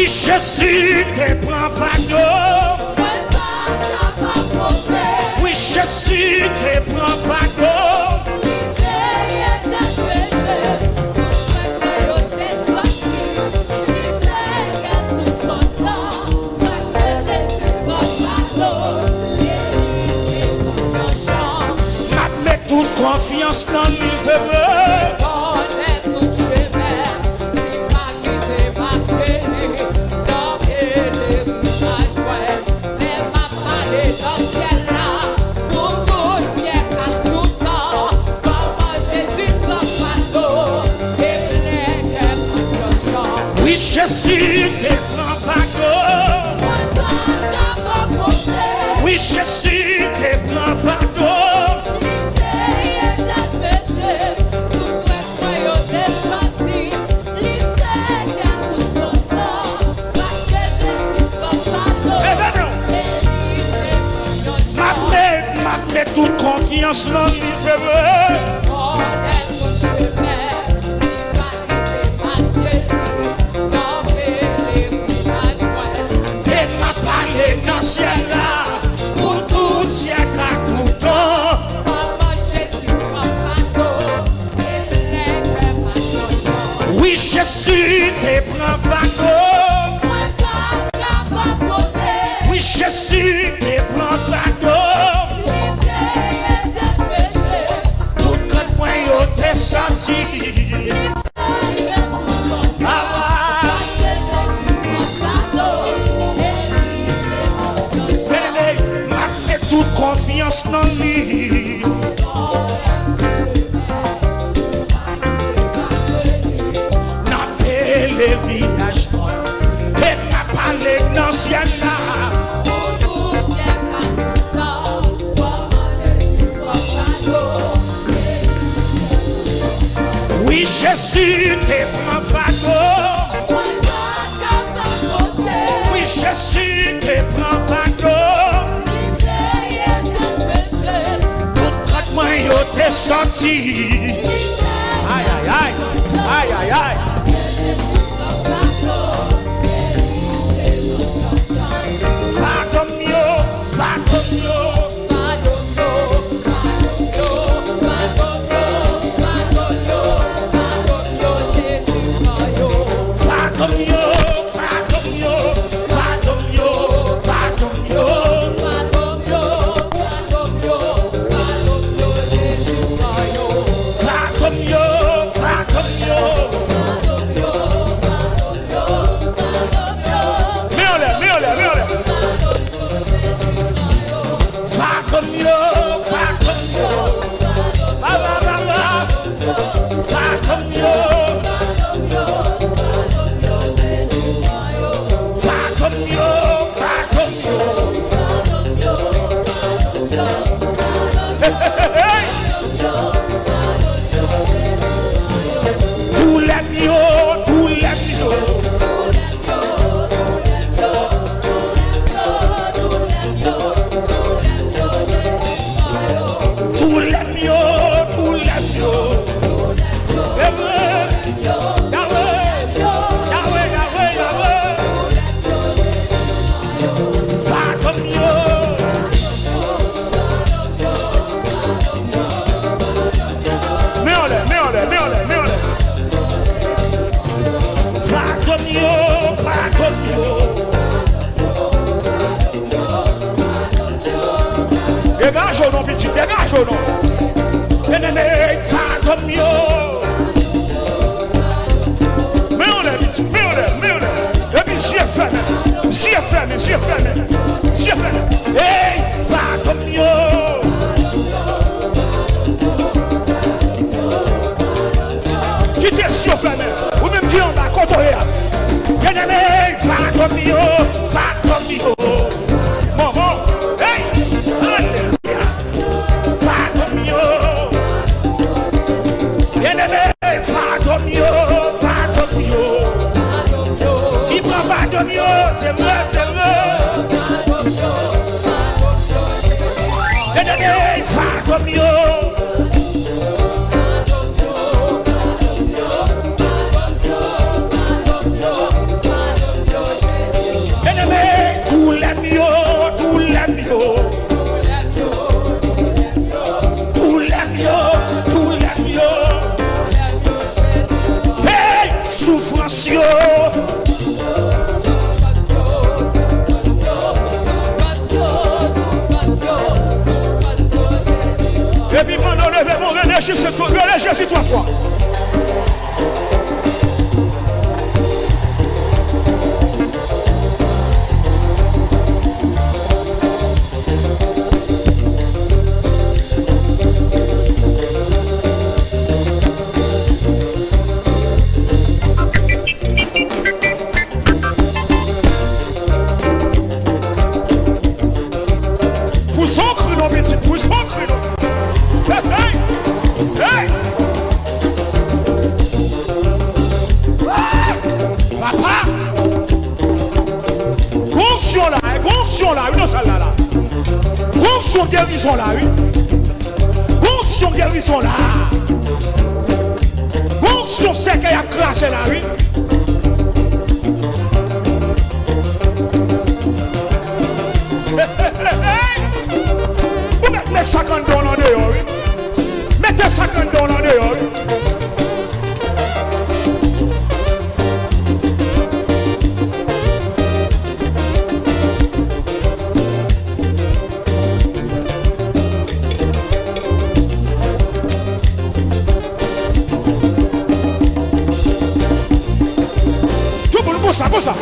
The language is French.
Oui, Jésus te prend fardeau. Oui, Jésus te prend fardeau. M'a toute confiance dans lui, je veux. Oui, Jésus te prend fardeau. Oui, Jésus te prend fardeau. M'a toute confiance dans lui, je veux. Ciel là, pour tout siècle à tout temps. Oui, Jésus te prend fardeau. Oui, Jésus te prend fardeau. Tout le moyen t'es sorti. Confiance dans lui. N'a pèlerinage et n'a parlé dans le ciel là. Oui, Jésus te prend fardeau. Oui, Jésus te prend fardeau. Yo t'es senti. Aïe aïe aïe. Aïe aïe aïe. Va comme yo, va comme yo. Dégage au nom, petit, dégage au nom. Bien-aimé, va comme yo. Mais on est, petit, mais on est. Et puis, j'y ai fermé, j'y ai fermé, j'y ai fermé, j'y ai fermé. Hey, va comme yo. Qui t'es si fermé? Ou même qui en bas, quand on est. Bien-aimé, va comme yo, va comme yo. Maman, hey, alléluia. Va comme yo. Bien-aimé, va comme yo, va comme yo. Qui prend va comme yo, c'est vrai, c'est vrai. Bien-aimé, va comme yo. merci 3 fois. Vous s'ancrez dans mes titres, vous s'ancrez dans. Hey, hey, hey. Papa, gonction là, oui, non, ça là. Gonction guérison là, oui. Gonction guérison là. Gonction sec et à cracher là, oui. Vous mettez 50 dollars en dehors, oui. Mettez 50 dollars en dehors, oui. Tout le monde, pour ça.